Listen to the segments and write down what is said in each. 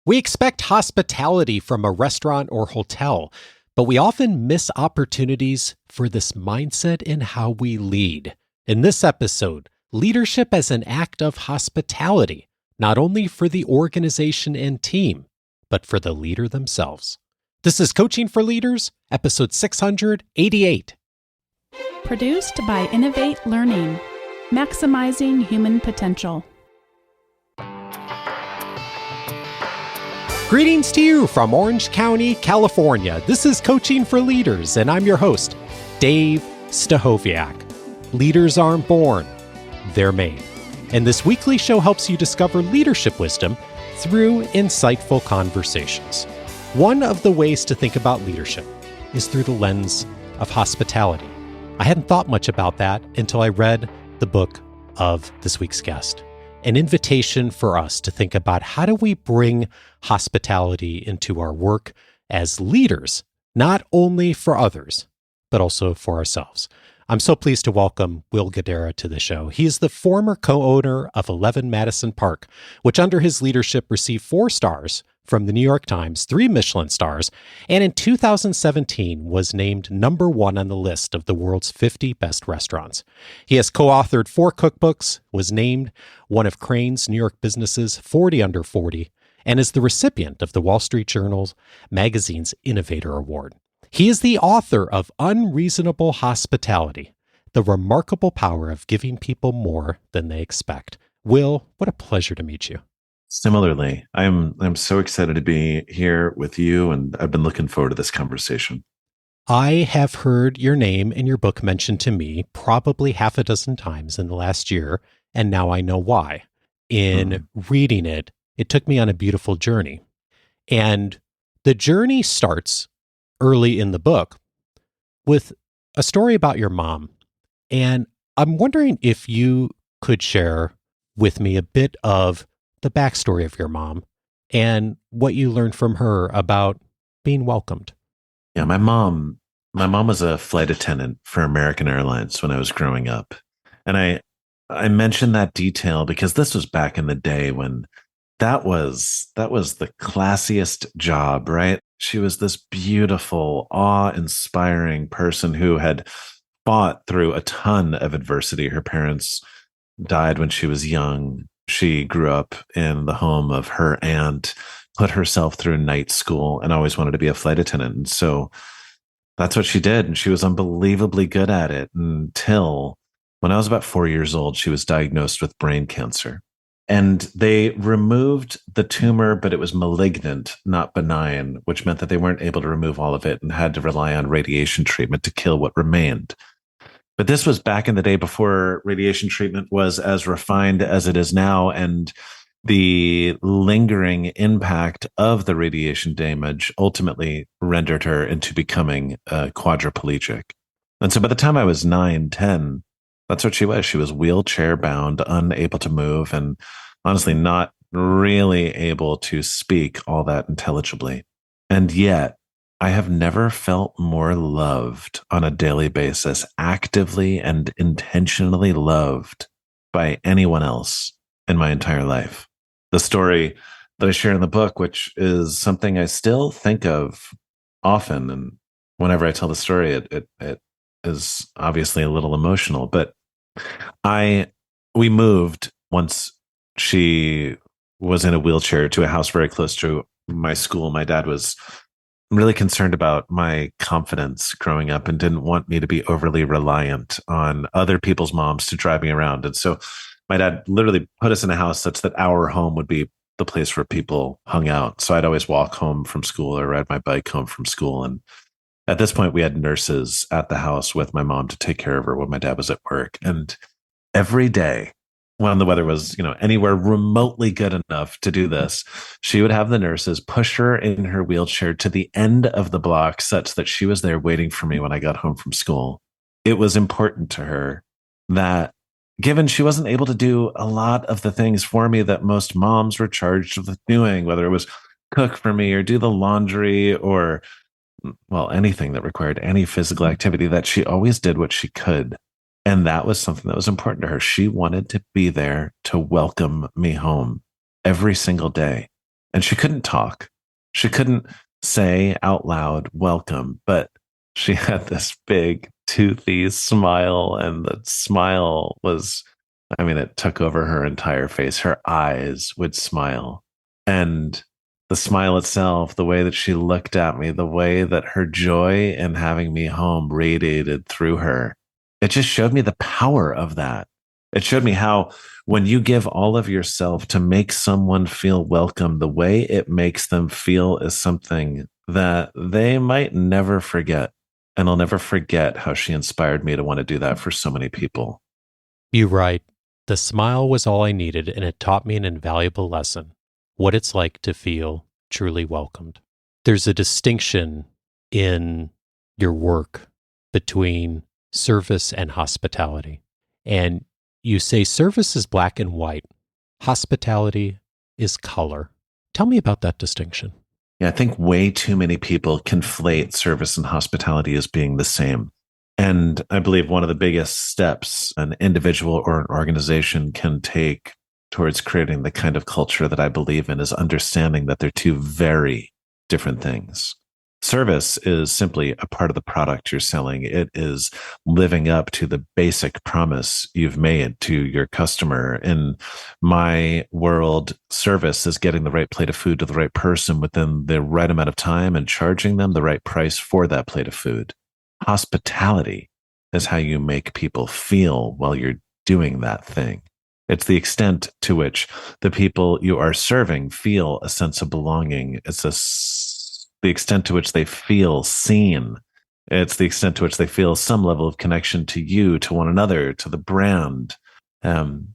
We expect hospitality from a restaurant or hotel, but we often miss opportunities for this mindset in how we lead. In this episode, leadership as an act of hospitality, not only for the organization and team, but for the leader themselves. This is Coaching for Leaders, episode 688. Produced by Innovate Learning, maximizing human potential. Greetings to you from Orange County, California. This is Coaching for Leaders, and I'm your host, Dave Stachowiak. Leaders aren't born, they're made. And this weekly show helps you discover leadership wisdom through insightful conversations. One of the ways to think about leadership is through the lens of hospitality. I hadn't thought much about that until I read the book of this week's guest. An invitation for us to think about how do we bring hospitality into our work as leaders, not only for others, but also for ourselves. I'm so pleased to welcome Will Guidara to the show. He is the former co-owner of 11 Madison Park, which under his leadership received 4 stars from the New York Times, 3 Michelin stars, and in 2017 was named number 1 on the list of the world's 50 best restaurants. He has co-authored 4 cookbooks, was named one of Crain's New York Business's 40 Under 40, and is the recipient of the Wall Street Journal magazine's Innovator Award. He is the author of Unreasonable Hospitality, the remarkable power of giving people more than they expect. Will, what a pleasure to meet you. Similarly, I'm so excited to be here with you, and I've been looking forward to this conversation. I have heard your name and your book mentioned to me probably half a dozen times in the last year, and now I know why. In reading it, it took me on a beautiful journey. And the journey starts early in the book with a story about your mom. And I'm wondering if you could share with me a bit of the backstory of your mom and what you learned from her about being welcomed. Yeah, my mom was a flight attendant for American Airlines when I was growing up. And I mentioned that detail because this was back in the day when that was the classiest job, right? She was this beautiful, awe-inspiring person who had fought through a ton of adversity. Her parents died when she was young. She grew up in the home of her aunt, put herself through night school, and always wanted to be a flight attendant. And so that's what she did. And she was unbelievably good at it until when I was about 4 years old, she was diagnosed with brain cancer. And they removed the tumor, but it was malignant, not benign, which meant that they weren't able to remove all of it and had to rely on radiation treatment to kill what remained. But this was back in the day before radiation treatment was as refined as it is now, and the lingering impact of the radiation damage ultimately rendered her into becoming quadriplegic. And so by the time I was 9, 10, that's what she was. She was wheelchair bound, unable to move, and honestly not really able to speak all that intelligibly. And yet, I have never felt more loved on a daily basis, actively and intentionally loved by anyone else in my entire life. The story that I share in the book, which is something I still think of often, and whenever I tell the story, it is obviously a little emotional, but we moved once she was in a wheelchair to a house very close to my school. My dad was really concerned about my confidence growing up and didn't want me to be overly reliant on other people's moms to drive me around. And so my dad literally put us in a house such that our home would be the place where people hung out. So I'd always walk home from school or ride my bike home from school. And at this point, we had nurses at the house with my mom to take care of her when my dad was at work. And every day when the weather was, anywhere remotely good enough to do this, she would have the nurses push her in her wheelchair to the end of the block such that she was there waiting for me when I got home from school. It was important to her that, given she wasn't able to do a lot of the things for me that most moms were charged with doing, whether it was cook for me or do the laundry or, well, anything that required any physical activity, that she always did what she could. And that was something that was important to her. She wanted to be there to welcome me home every single day. and she couldn't talk. She couldn't say out loud, welcome, but she had this big toothy smile, and the smile was, I mean, it took over her entire face. Her eyes would smile. And the smile itself, the way that she looked at me, the way that her joy in having me home radiated through her, it just showed me the power of that. It showed me how when you give all of yourself to make someone feel welcome, the way it makes them feel is something that they might never forget. And I'll never forget how she inspired me to want to do that for so many people. You're right. The smile was all I needed, and it taught me an invaluable lesson, what it's like to feel truly welcomed. There's a distinction in your work between service and hospitality. And you say service is black and white. Hospitality is color. Tell me about that distinction. Yeah, I think way too many people conflate service and hospitality as being the same. And I believe one of the biggest steps an individual or an organization can take towards creating the kind of culture that I believe in is understanding that they're two very different things. Service is simply a part of the product you're selling. It is living up to the basic promise you've made to your customer. In my world, service is getting the right plate of food to the right person within the right amount of time and charging them the right price for that plate of food. Hospitality is how you make people feel while you're doing that thing. It's the extent to which the people you are serving feel a sense of belonging. It's the extent to which they feel seen. It's the extent to which they feel some level of connection to you, to one another, to the brand. Maya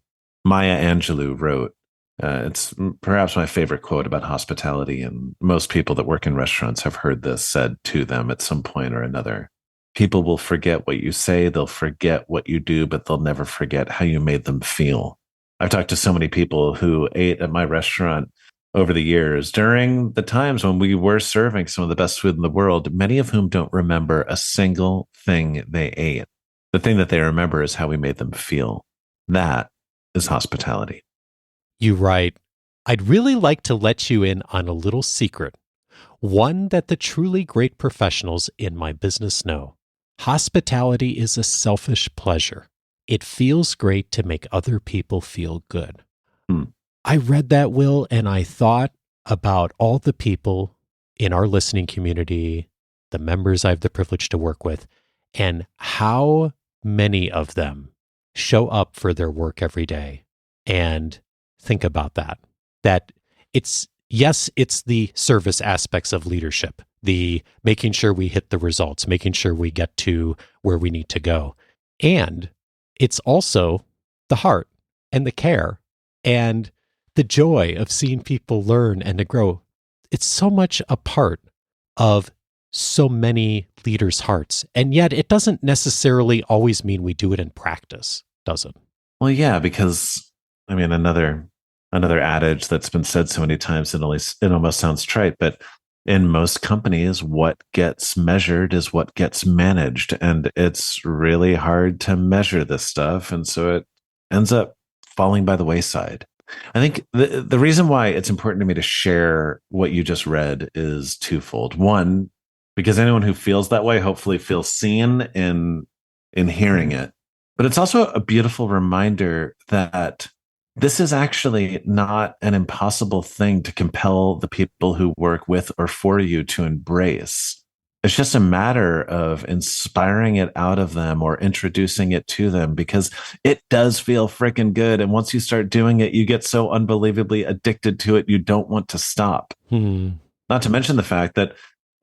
Angelou wrote, it's perhaps my favorite quote about hospitality, and most people that work in restaurants have heard this said to them at some point or another. People will forget what you say, they'll forget what you do, but they'll never forget how you made them feel. I've talked to so many people who ate at my restaurant over the years, during the times when we were serving some of the best food in the world, many of whom don't remember a single thing they ate. The thing that they remember is how we made them feel. That is hospitality. You write, I'd really like to let you in on a little secret, one that the truly great professionals in my business know. Hospitality is a selfish pleasure. It feels great to make other people feel good. I read that, Will, and I thought about all the people in our listening community, the members I have the privilege to work with, and how many of them show up for their work every day. And think about that. That it's the service aspects of leadership, the making sure we hit the results, making sure we get to where we need to go. And it's also the heart and the care and the joy of seeing people learn and to grow. It's so much a part of so many leaders' hearts. And yet it doesn't necessarily always mean we do it in practice, does it? Well, yeah, because I mean, another adage that's been said so many times, it almost sounds trite, but in most companies, what gets measured is what gets managed. And it's really hard to measure this stuff. And so it ends up falling by the wayside. I think the reason why it's important to me to share what you just read is twofold. One, because anyone who feels that way hopefully feels seen in hearing it. But it's also a beautiful reminder that this is actually not an impossible thing to compel the people who work with or for you to embrace. It's just a matter of inspiring it out of them or introducing it to them, because it does feel freaking good. And once you start doing it, you get so unbelievably addicted to it, you don't want to stop. Not to mention the fact that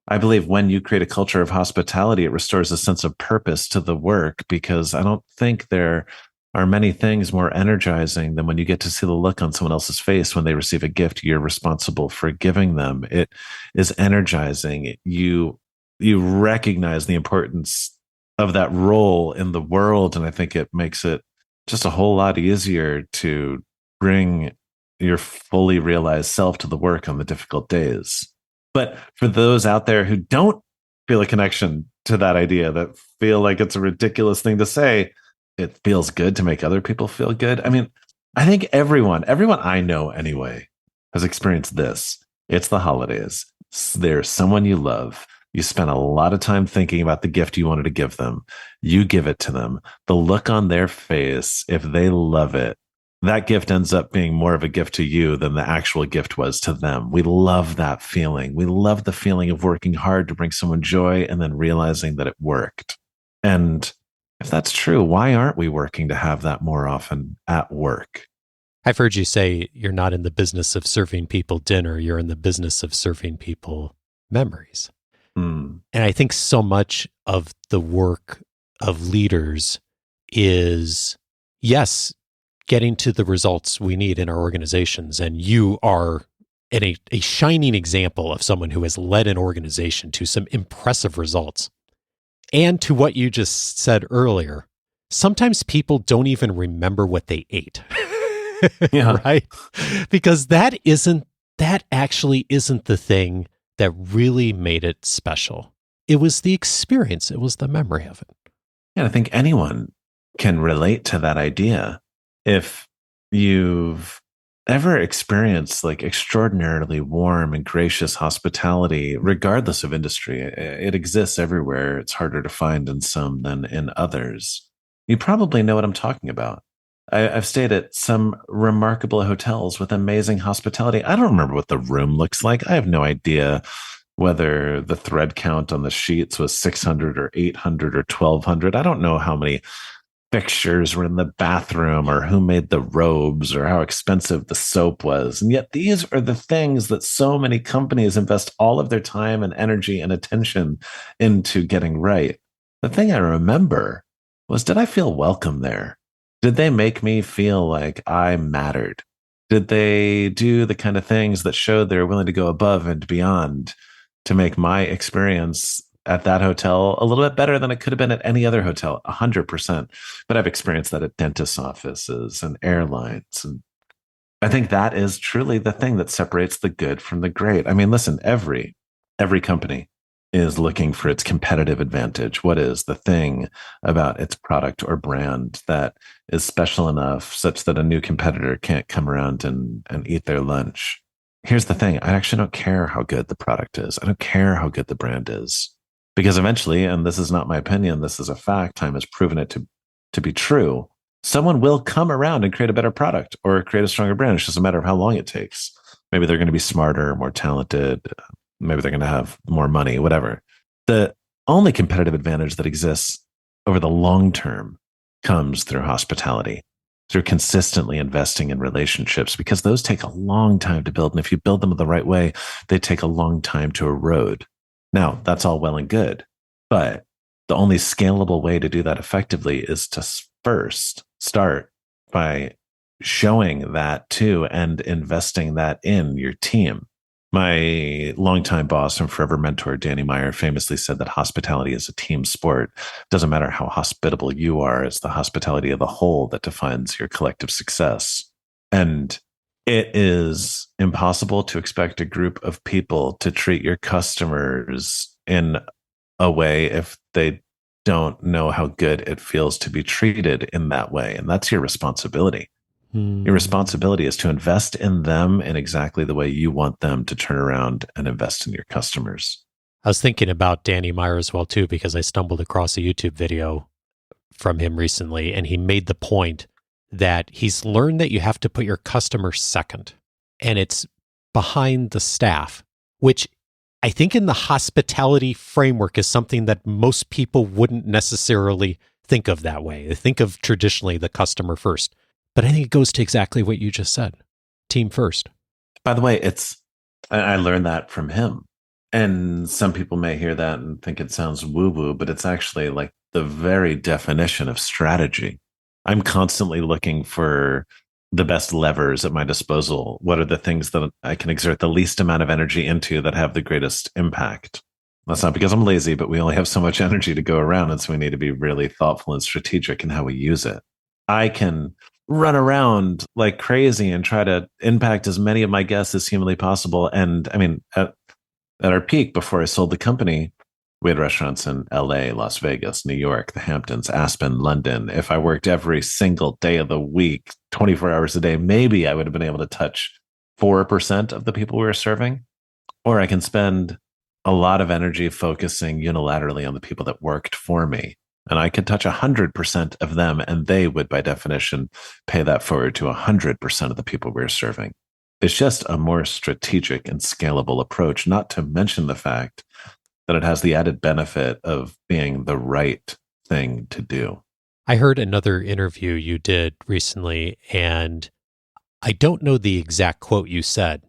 I believe when you create a culture of hospitality, it restores a sense of purpose to the work, because I don't think there are many things more energizing than when you get to see the look on someone else's face when they receive a gift you're responsible for giving them. It is energizing. You recognize the importance of that role in the world. And I think it makes it just a whole lot easier to bring your fully realized self to the work on the difficult days. But for those out there who don't feel a connection to that idea, that feel like it's a ridiculous thing to say, it feels good to make other people feel good. I mean, I think everyone I know anyway has experienced this. It's the holidays. There's someone you love. You spent a lot of time thinking about the gift you wanted to give them. You give it to them. The look on their face, if they love it, that gift ends up being more of a gift to you than the actual gift was to them. We love that feeling. We love the feeling of working hard to bring someone joy and then realizing that it worked. And if that's true, why aren't we working to have that more often at work? I've heard you say you're not in the business of serving people dinner, you're in the business of serving people memories. Mm. And I think so much of the work of leaders is, yes, getting to the results we need in our organizations. And you are a shining example of someone who has led an organization to some impressive results. And to what you just said earlier, sometimes people don't even remember what they ate. Yeah. Right? Because that actually isn't the thing that really made it special. It was the experience. It was the memory of it. Yeah, I think anyone can relate to that idea. If you've ever experienced like extraordinarily warm and gracious hospitality, regardless of industry, it exists everywhere. It's harder to find in some than in others. You probably know what I'm talking about. I've stayed at some remarkable hotels with amazing hospitality. I don't remember what the room looks like. I have no idea whether the thread count on the sheets was 600 or 800 or 1200. I don't know how many fixtures were in the bathroom or who made the robes or how expensive the soap was. And yet these are the things that so many companies invest all of their time and energy and attention into getting right. The thing I remember was, did I feel welcome there? Did they make me feel like I mattered? Did they do the kind of things that showed they're willing to go above and beyond to make my experience at that hotel a little bit better than it could have been at any other hotel? 100%. But I've experienced that at dentist offices and airlines. And I think that is truly the thing that separates the good from the great. I mean, listen, every company is looking for its competitive advantage. What is the thing about its product or brand that is special enough such that a new competitor can't come around and eat their lunch? Here's the thing. I actually don't care how good the product is. I don't care how good the brand is. Because eventually, and this is not my opinion, this is a fact, time has proven it to be true, someone will come around and create a better product or create a stronger brand. It's just a matter of how long it takes. Maybe they're going to be smarter, more talented. Maybe they're going to have more money, whatever. The only competitive advantage that exists over the long term comes through hospitality, through consistently investing in relationships, because those take a long time to build. And if you build them the right way, they take a long time to erode. Now, that's all well and good, but the only scalable way to do that effectively is to first start by showing that to and investing that in your team. My longtime boss and forever mentor, Danny Meyer, famously said that hospitality is a team sport. Doesn't matter how hospitable you are, it's the hospitality of the whole that defines your collective success. And it is impossible to expect a group of people to treat your customers in a way if they don't know how good it feels to be treated in that way. And that's your responsibility. Your responsibility is to invest in them in exactly the way you want them to turn around and invest in your customers. I was thinking about Danny Meyer as well, too, because I stumbled across a YouTube video from him recently, and he made the point that he's learned that you have to put your customer second, and it's behind the staff, which I think in the hospitality framework is something that most people wouldn't necessarily think of that way. They think of traditionally the customer first. But I think it goes to exactly what you just said. Team first. By the way, I learned that from him. And some people may hear that and think it sounds woo-woo, but it's actually like the very definition of strategy. I'm constantly looking for the best levers at my disposal. What are the things that I can exert the least amount of energy into that have the greatest impact? That's not because I'm lazy, but we only have so much energy to go around. And so we need to be really thoughtful and strategic in how we use it. I can run around like crazy and try to impact as many of my guests as humanly possible. And I mean, at our peak, before I sold the company, we had restaurants in LA, Las Vegas, New York, the Hamptons, Aspen, London. If I worked every single day of the week, 24 hours a day, maybe I would have been able to touch 4% of the people we were serving. Or I can spend a lot of energy focusing unilaterally on the people that worked for me. And I could touch 100% of them, and they would, by definition, pay that forward to 100% of the people we're serving. It's just a more strategic and scalable approach, not to mention the fact that it has the added benefit of being the right thing to do. I heard another interview you did recently, and I don't know the exact quote you said,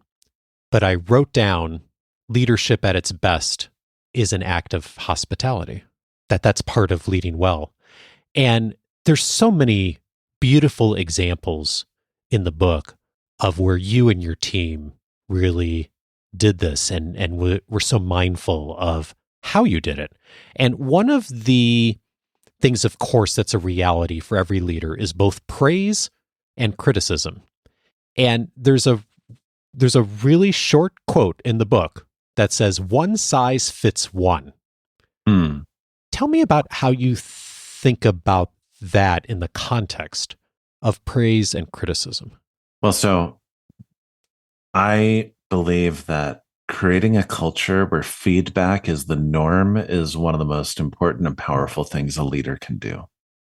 but I wrote down leadership at its best is an act of hospitality, that's part of leading well. And there's so many beautiful examples in the book of where you and your team really did this and were so mindful of how you did it. And one of the things, of course, that's a reality for every leader is both praise and criticism. And there's a really short quote in the book that says, "One size fits one." Tell me about how you think about that in the context of praise and criticism. Well, so I believe that creating a culture where feedback is the norm is one of the most important and powerful things a leader can do.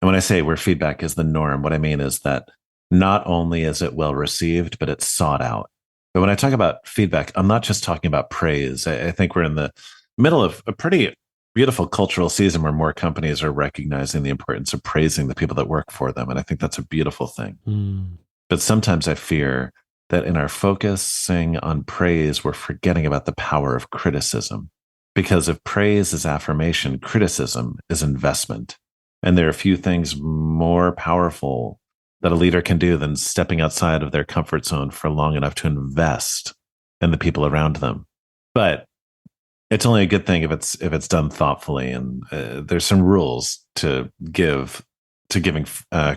And when I say where feedback is the norm, what I mean is that not only is it well received, but it's sought out. But when I talk about feedback, I'm not just talking about praise. I think we're in the middle of a pretty beautiful cultural season where more companies are recognizing the importance of praising the people that work for them. And I think that's a beautiful thing. But sometimes I fear that in our focusing on praise, we're forgetting about the power of criticism. Because if praise is affirmation, criticism is investment. And there are a few things more powerful that a leader can do than stepping outside of their comfort zone for long enough to invest in the people around them. But it's only a good thing if it's done thoughtfully. And there's some rules to giving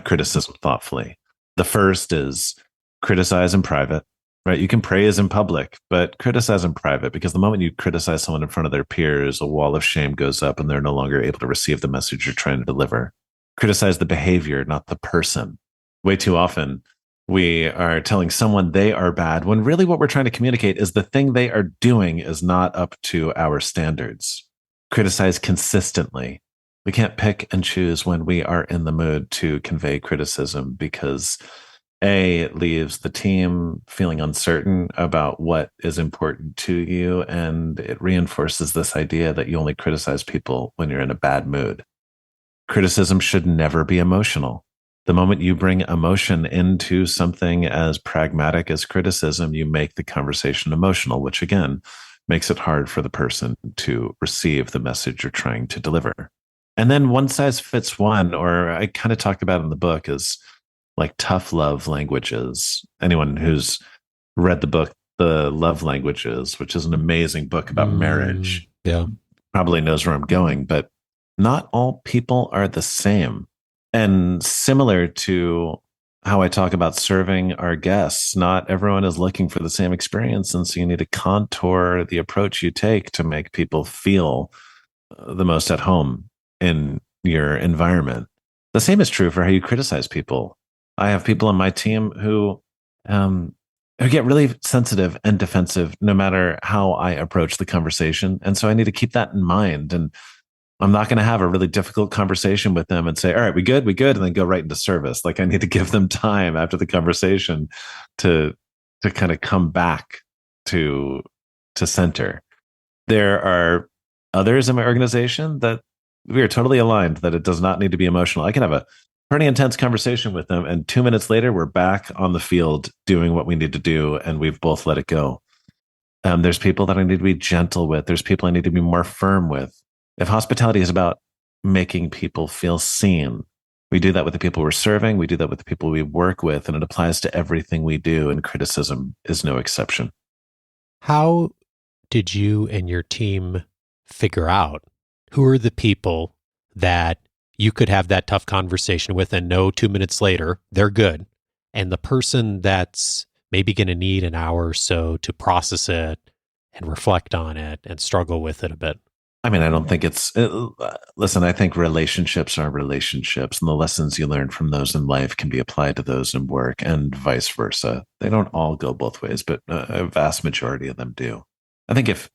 criticism thoughtfully. The first is criticize in private, right? You can praise in public, but criticize in private, because the moment you criticize someone in front of their peers, a wall of shame goes up and they're no longer able to receive the message you're trying to deliver. Criticize the behavior, not the person. Way too often, we are telling someone they are bad when really what we're trying to communicate is the thing they are doing is not up to our standards. Criticize consistently. We can't pick and choose when we are in the mood to convey criticism, because it leaves the team feeling uncertain about what is important to you, and it reinforces this idea that you only criticize people when you're in a bad mood. Criticism should never be emotional. The moment you bring emotion into something as pragmatic as criticism, you make the conversation emotional, which again makes it hard for the person to receive the message you're trying to deliver. And then one size fits one, or I kind of talked about in the book, is like tough love languages. Anyone who's read the book, The Love Languages, which is an amazing book about marriage, probably knows where I'm going, but not all people are the same. And similar to how I talk about serving our guests, not everyone is looking for the same experience. And so you need to contour the approach you take to make people feel the most at home in your environment. The same is true for how you criticize people. I have people on my team who get really sensitive and defensive no matter how I approach the conversation. And so I need to keep that in mind. And I'm not going to have a really difficult conversation with them and say, all right, we good, and then go right into service. Like I need to give them time after the conversation to kind of come back to center. There are others in my organization that we are totally aligned that it does not need to be emotional. I can have a pretty intense conversation with them, and 2 minutes later, we're back on the field doing what we need to do, and we've both let it go. There's people that I need to be gentle with. There's people I need to be more firm with. If hospitality is about making people feel seen, we do that with the people we're serving. We do that with the people we work with, and it applies to everything we do, and criticism is no exception. How did you and your team figure out who are the people that you could have that tough conversation with and know 2 minutes later they're good, and the person that's maybe going to need an hour or so to process it and reflect on it and struggle with it a bit? I mean, I don't think listen, I think relationships are relationships, and the lessons you learn from those in life can be applied to those in work and vice versa. They don't all go both ways, but a vast majority of them do. I think if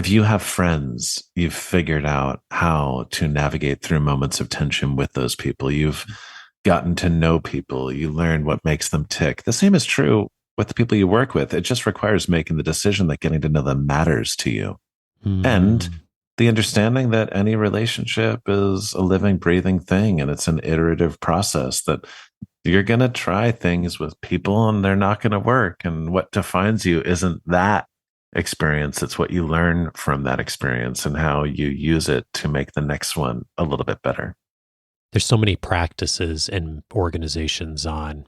you have friends, you've figured out how to navigate through moments of tension with those people. You've gotten to know people. You learn what makes them tick. The same is true with the people you work with. It just requires making the decision that getting to know them matters to you. And the understanding that any relationship is a living, breathing thing, and it's an iterative process that you're going to try things with people and they're not going to work. And what defines you isn't that experience, it's what you learn from that experience and how you use it to make the next one a little bit better. There's so many practices and organizations on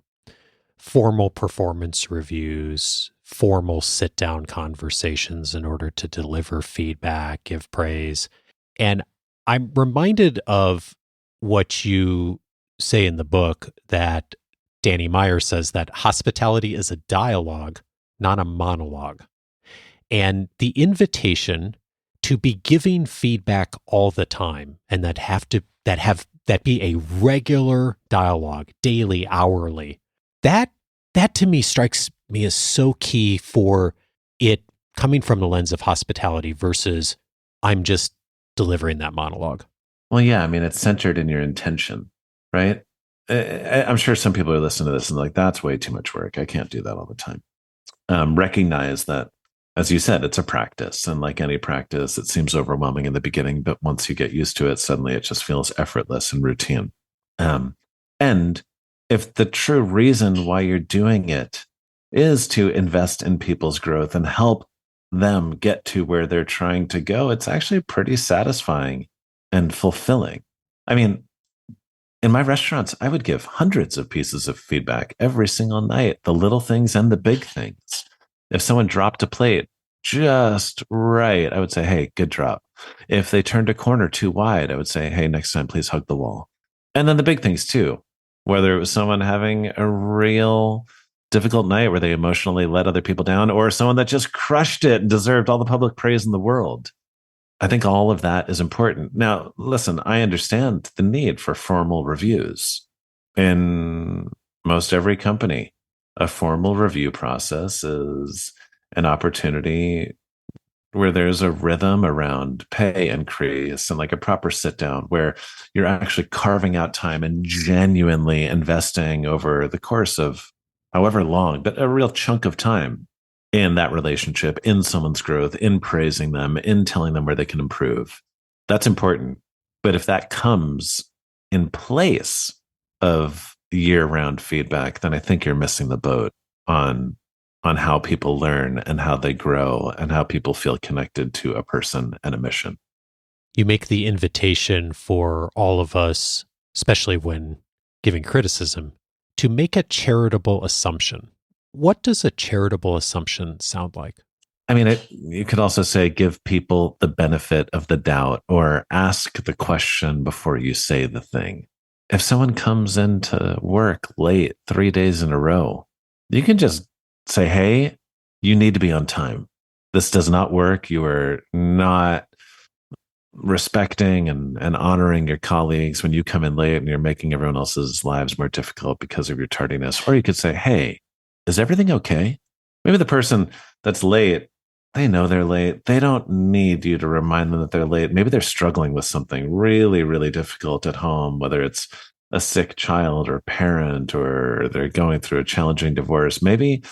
formal performance reviews, formal sit-down conversations in order to deliver feedback, give praise. And I'm reminded of what you say in the book that Danny Meyer says that hospitality is a dialogue, not a monologue. And the invitation to be giving feedback all the time and that be a regular dialogue, daily, hourly, that to me strikes me as so key for it coming from the lens of hospitality versus I'm just delivering that monologue. Well, yeah, I mean, it's centered in your intention, right? I'm sure some people are listening to this and like, that's way too much work. I can't do that all the time. Recognize that, as you said, it's a practice. And like any practice, it seems overwhelming in the beginning, but once you get used to it, suddenly it just feels effortless and routine. And if the true reason why you're doing it is to invest in people's growth and help them get to where they're trying to go, it's actually pretty satisfying and fulfilling. I mean, in my restaurants, I would give hundreds of pieces of feedback every single night, the little things and the big things. If someone dropped a plate just right, I would say, hey, good drop. If they turned a corner too wide, I would say, hey, next time, please hug the wall. And then the big things too, whether it was someone having a real difficult night where they emotionally let other people down, or someone that just crushed it and deserved all the public praise in the world. I think all of that is important. Now, listen, I understand the need for formal reviews. In most every company, a formal review process is an opportunity where there's a rhythm around pay increase and like a proper sit down where you're actually carving out time and genuinely investing over the course of however long, but a real chunk of time in that relationship, in someone's growth, in praising them, in telling them where they can improve. That's important. But if that comes in place of year-round feedback, then I think you're missing the boat on how people learn and how they grow and how people feel connected to a person and a mission. You make the invitation for all of us, especially when giving criticism, to make a charitable assumption. What does a charitable assumption sound like? I mean, you could also say give people the benefit of the doubt or ask the question before you say the thing. If someone comes into work late 3 days in a row, you can just say, hey, you need to be on time. This does not work. You are not respecting and honoring your colleagues when you come in late and you're making everyone else's lives more difficult because of your tardiness. Or you could say, hey, is everything okay? Maybe the person that's late, they know they're late. They don't need you to remind them that they're late. Maybe they're struggling with something really, really difficult at home, whether it's a sick child or parent, or they're going through a challenging divorce. Maybe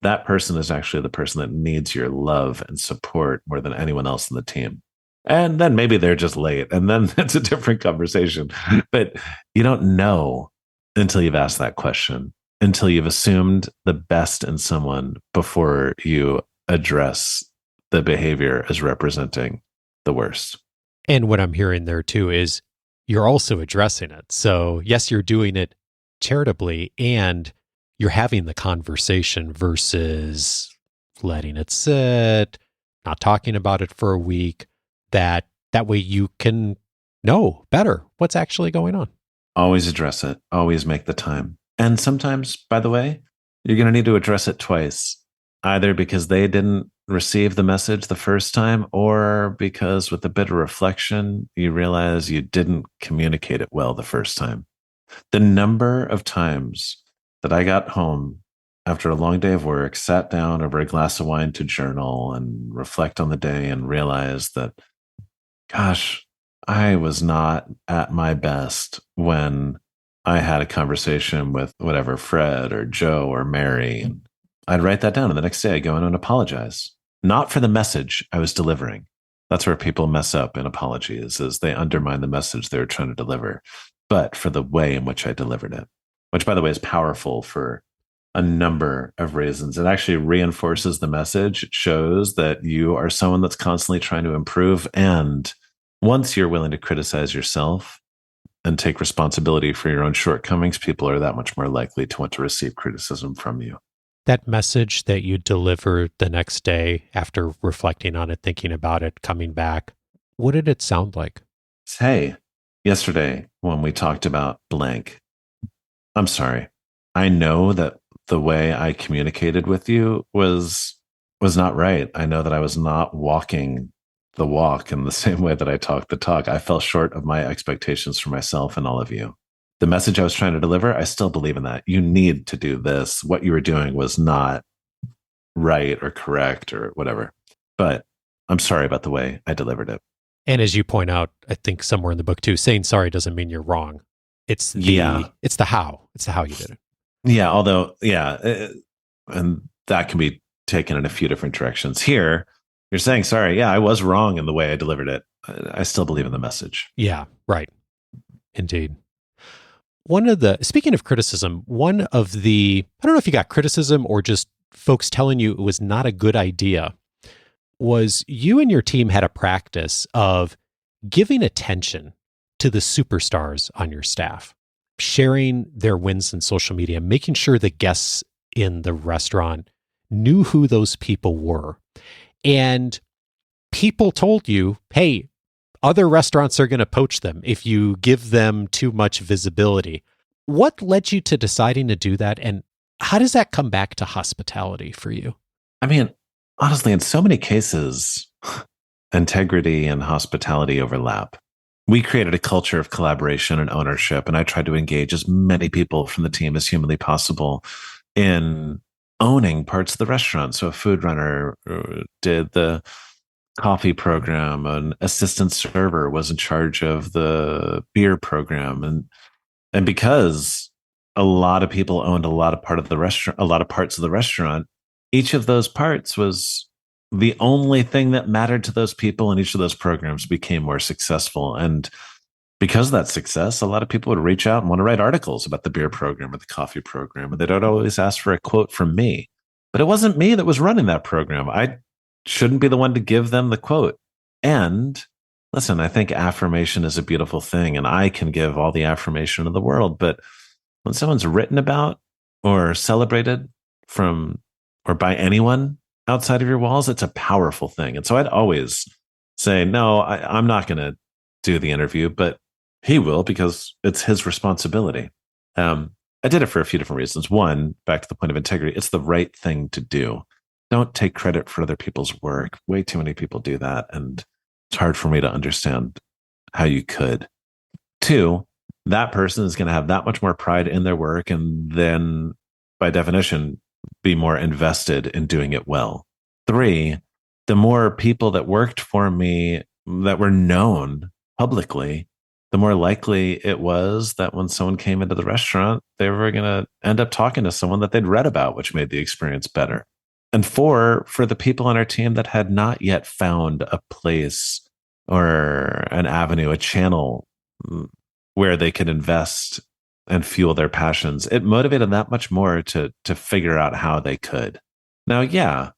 that person is actually the person that needs your love and support more than anyone else in the team. And then maybe they're just late, and then it's a different conversation. But you don't know until you've asked that question, until you've assumed the best in someone before you address the behavior as representing the worst. And what I'm hearing there too is you're also addressing it. So yes, you're doing it charitably and you're having the conversation versus letting it sit, not talking about it for a week. That way you can know better what's actually going on. Always address it. Always make the time. And sometimes, by the way, you're going to need to address it twice, either because they didn't receive the message the first time, or because with a bit of reflection, you realize you didn't communicate it well the first time. The number of times that I got home after a long day of work, sat down over a glass of wine to journal and reflect on the day and realized that, gosh, I was not at my best when I had a conversation with whatever, Fred or Joe or Mary. And I'd write that down. And the next day I'd go in and apologize, not for the message I was delivering. That's where people mess up in apologies, is they undermine the message they were trying to deliver, but for the way in which I delivered it, which, by the way, is powerful for a number of reasons. It actually reinforces the message. It shows that you are someone that's constantly trying to improve. And once you're willing to criticize yourself and take responsibility for your own shortcomings, people are that much more likely to want to receive criticism from you. That message that you delivered the next day after reflecting on it, thinking about it, coming back, what did it sound like? Hey, yesterday when we talked about blank, I'm sorry. I know that the way I communicated with you was not right. I know that I was not walking the walk in the same way that I talked the talk. I fell short of my expectations for myself and all of you. The message I was trying to deliver, I still believe in that. You need to do this. What you were doing was not right or correct or whatever. But I'm sorry about the way I delivered it. And as you point out, I think somewhere in the book too, saying sorry doesn't mean you're wrong. It's the how. It's the how you did it. Yeah, although, and that can be taken in a few different directions. Here, you're saying, sorry, I was wrong in the way I delivered it. I still believe in the message. Yeah, right. Indeed. Speaking of criticism, I don't know if you got criticism or just folks telling you it was not a good idea, was you and your team had a practice of giving attention to the superstars on your staff, sharing their wins in social media, making sure the guests in the restaurant knew who those people were. And people told you, hey, other restaurants are going to poach them if you give them too much visibility. What led you to deciding to do that? And how does that come back to hospitality for you? I mean, honestly, in so many cases, integrity and hospitality overlap. We created a culture of collaboration and ownership, and I tried to engage as many people from the team as humanly possible in owning parts of the restaurant. So a food runner did the coffee program, an assistant server was in charge of the beer program. And because a lot of people owned a lot of parts of the restaurant, each of those parts was the only thing that mattered to those people, and each of those programs became more successful. And because of that success, a lot of people would reach out and want to write articles about the beer program or the coffee program, and they don't always ask for a quote from me. But it wasn't me that was running that program. I shouldn't be the one to give them the quote. And listen, I think affirmation is a beautiful thing, and I can give all the affirmation in the world. But when someone's written about or celebrated from or by anyone outside of your walls, it's a powerful thing. And so I'd always say, no, I'm not going to do the interview, but he will, because it's his responsibility. I did it for a few different reasons. One, back to the point of integrity, it's the right thing to do. Don't take credit for other people's work. Way too many people do that, and it's hard for me to understand how you could. Two, that person is going to have that much more pride in their work, and then, by definition, be more invested in doing it well. Three, the more people that worked for me that were known publicly, the more likely it was that when someone came into the restaurant, they were going to end up talking to someone that they'd read about, which made the experience better. And four, for the people on our team that had not yet found a place or an avenue, a channel where they could invest and fuel their passions, it motivated that much more to figure out how they could. Now, the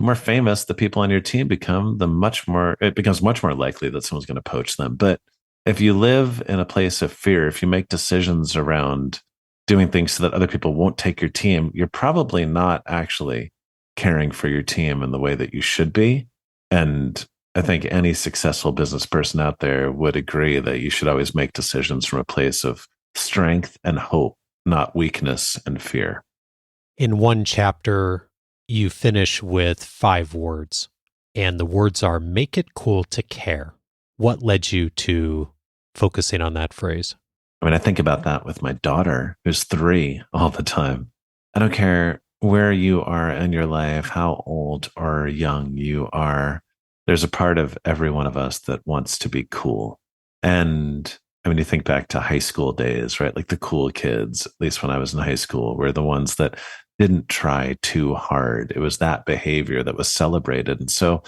more famous the people on your team become, it becomes much more likely that someone's going to poach them. But if you live in a place of fear, if you make decisions around doing things so that other people won't take your team, you're probably not actually caring for your team in the way that you should be. And I think any successful business person out there would agree that you should always make decisions from a place of strength and hope, not weakness and fear. In one chapter, you finish with 5 words, and the words are, make it cool to care. What led you to focusing on that phrase? I mean, I think about that with my daughter, who's 3 all the time. I don't care where you are in your life, how old or young you are, there's a part of every one of us that wants to be cool. And I mean, you think back to high school days, right? Like the cool kids, at least when I was in high school, were the ones that didn't try too hard. It was that behavior that was celebrated. And so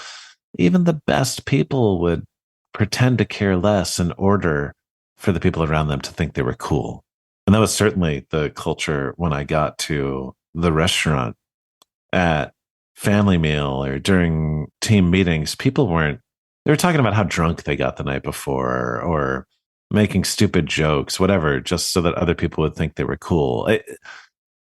even the best people would pretend to care less in order for the people around them to think they were cool. And that was certainly the culture when I got to the restaurant at family meal or during team meetings. They were talking about how drunk they got the night before or making stupid jokes, whatever, just so that other people would think they were cool.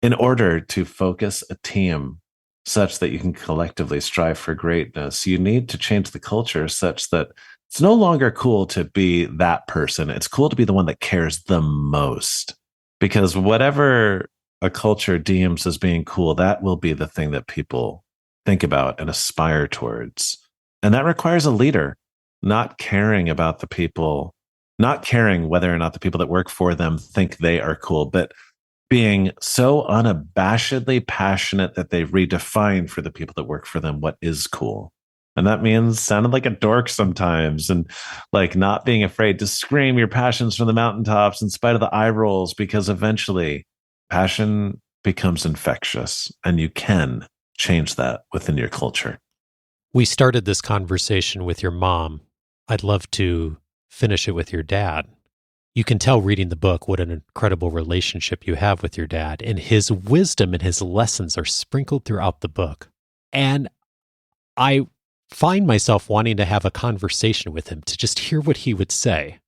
In order to focus a team such that you can collectively strive for greatness, you need to change the culture such that it's no longer cool to be that person. It's cool to be the one that cares the most. Because whatever a culture deems as being cool, that will be the thing that people think about and aspire towards. And that requires a leader not caring about the people, not caring whether or not the people that work for them think they are cool, but being so unabashedly passionate that they redefine for the people that work for them what is cool. And that means sounding like a dork sometimes and like not being afraid to scream your passions from the mountaintops in spite of the eye rolls, because eventually passion becomes infectious and you can change that within your culture. We started this conversation with your mom. I'd love to finish it with your dad. You can tell reading the book what an incredible relationship you have with your dad, and his wisdom and his lessons are sprinkled throughout the book. And I find myself wanting to have a conversation with him to just hear what he would say.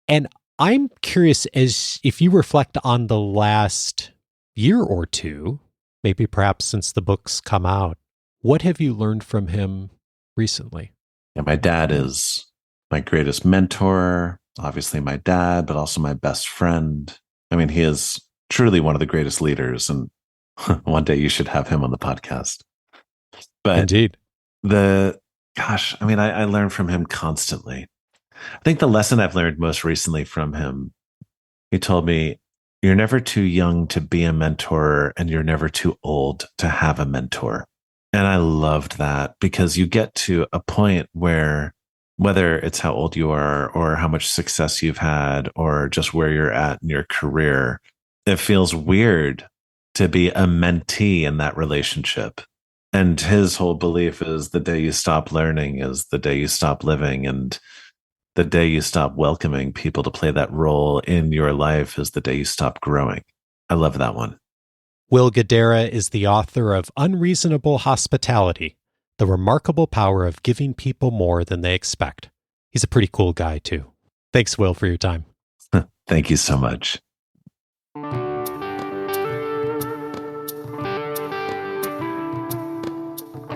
And I'm curious, as if you reflect on the last year or two, maybe perhaps since the book's come out, what have you learned from him recently? Yeah, my dad is my greatest mentor, obviously my dad, but also my best friend. I mean, he is truly one of the greatest leaders, and one day you should have him on the podcast. But Indeed. I learn from him constantly. I think the lesson I've learned most recently from him, he told me, you're never too young to be a mentor and you're never too old to have a mentor. And I loved that, because you get to a point where, whether it's how old you are or how much success you've had or just where you're at in your career, it feels weird to be a mentee in that relationship. And his whole belief is the day you stop learning is the day you stop living. And the day you stop welcoming people to play that role in your life is the day you stop growing. I love that one. Will Guidara is the author of Unreasonable Hospitality, The Remarkable Power of Giving People More Than They Expect. He's a pretty cool guy, too. Thanks, Will, for your time. Thank you so much.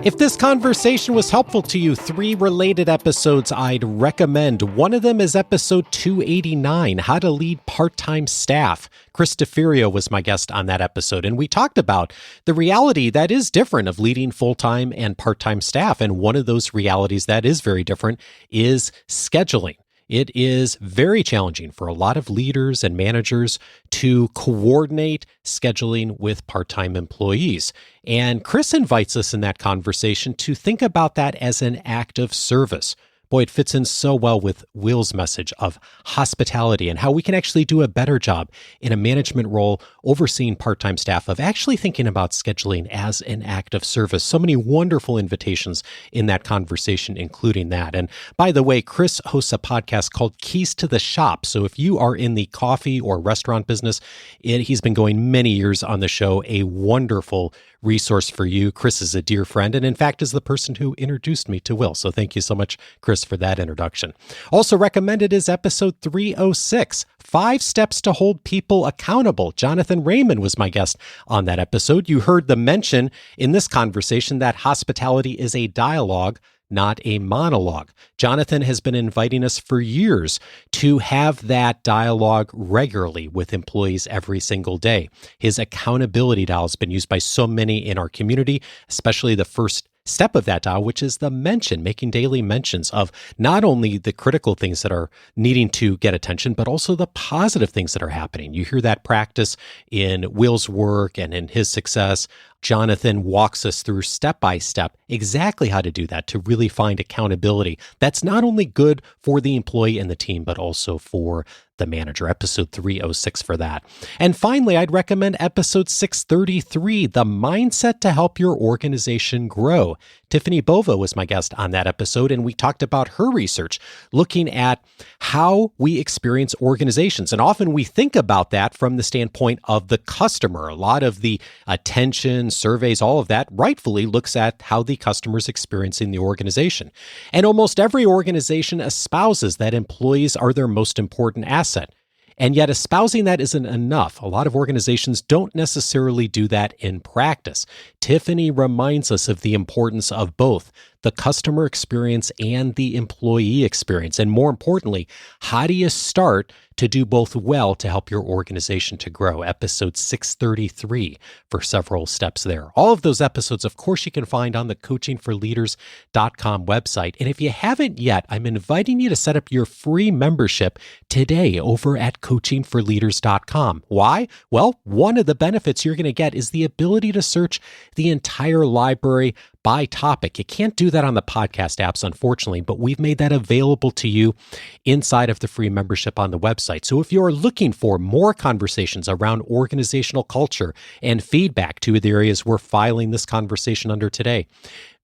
If this conversation was helpful to you, 3 related episodes I'd recommend. One of them is episode 289, How to Lead Part-Time Staff. Chris DeFerio was my guest on that episode, and we talked about the reality that is different of leading full-time and part-time staff. And one of those realities that is very different is scheduling. It is very challenging for a lot of leaders and managers to coordinate scheduling with part-time employees. And Chris invites us in that conversation to think about that as an act of service. Boy, it fits in so well with Will's message of hospitality and how we can actually do a better job in a management role overseeing part-time staff of actually thinking about scheduling as an act of service. So many wonderful invitations in that conversation, including that. And by the way, Chris hosts a podcast called Keys to the Shop. So if you are in the coffee or restaurant business, he's been going many years on the show, a wonderful resource for you. Chris is a dear friend and in fact is the person who introduced me to Will. So thank you so much, Chris, for that introduction. Also recommended is episode 306, 5 Steps to Hold People Accountable. Jonathan Raymond was my guest on that episode. You heard the mention in this conversation that hospitality is a dialogue, not a monologue. Jonathan has been inviting us for years to have that dialogue regularly with employees every single day. His accountability dial has been used by so many in our community, especially the first step of that dial, which is the mention, making daily mentions of not only the critical things that are needing to get attention, but also the positive things that are happening. You hear that practice in Will's work and in his success. Jonathan walks us through step by step exactly how to do that to really find accountability. That's not only good for the employee and the team, but also for the manager. Episode 306 for that. And finally, I'd recommend episode 633, The Mindset to Help Your Organization Grow. Tiffany Bova was my guest on that episode, and we talked about her research, looking at how we experience organizations. And often we think about that from the standpoint of the customer. A lot of the attention, surveys, all of that rightfully looks at how the customer's experiencing the organization. And almost every organization espouses that employees are their most important asset. And yet espousing that isn't enough. A lot of organizations don't necessarily do that in practice. Tiffany reminds us of the importance of both the customer experience and the employee experience. And more importantly, how do you start to do both well to help your organization to grow? Episode 633 for several steps there. All of those episodes, of course, you can find on the coachingforleaders.com website. And if you haven't yet, I'm inviting you to set up your free membership today over at coachingforleaders.com. Why? Well, one of the benefits you're going to get is the ability to search the entire library by topic. You can't do that on the podcast apps, unfortunately, but we've made that available to you inside of the free membership on the website. So if you're looking for more conversations around organizational culture and feedback to the areas we're filing this conversation under today,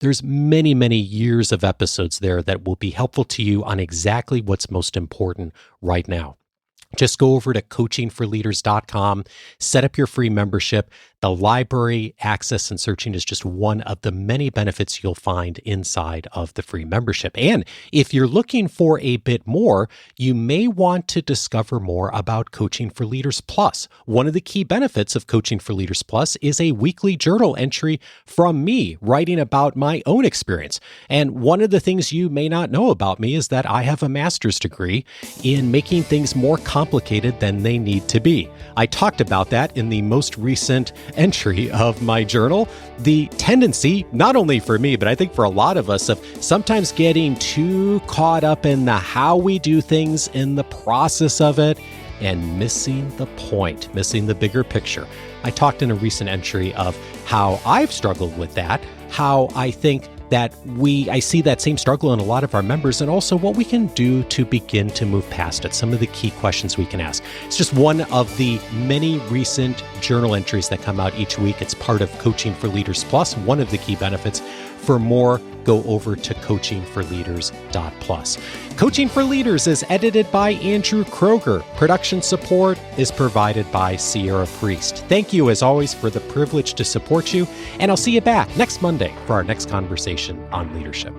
there's many, many years of episodes there that will be helpful to you on exactly what's most important right now. Just go over to coachingforleaders.com, set up your free membership. The library access and searching is just one of the many benefits you'll find inside of the free membership. And if you're looking for a bit more, you may want to discover more about Coaching for Leaders Plus. One of the key benefits of Coaching for Leaders Plus is a weekly journal entry from me writing about my own experience. And one of the things you may not know about me is that I have a master's degree in making things more complicated than they need to be. I talked about that in the most recent entry of my journal. The tendency, not only for me, but I think for a lot of us, of sometimes getting too caught up in the how we do things, in the process of it, and missing the point, missing the bigger picture. I talked in a recent entry of how I've struggled with that, how I think that I see that same struggle in a lot of our members, and also what we can do to begin to move past it, some of the key questions we can ask. It's just one of the many recent journal entries that come out each week. It's part of Coaching for Leaders Plus, one of the key benefits. For more, go over to coachingforleaders.plus. Coaching for Leaders is edited by Andrew Kroger. Production support is provided by Sierra Priest. Thank you, as always, for the privilege to support you, and I'll see you back next Monday for our next conversation on leadership.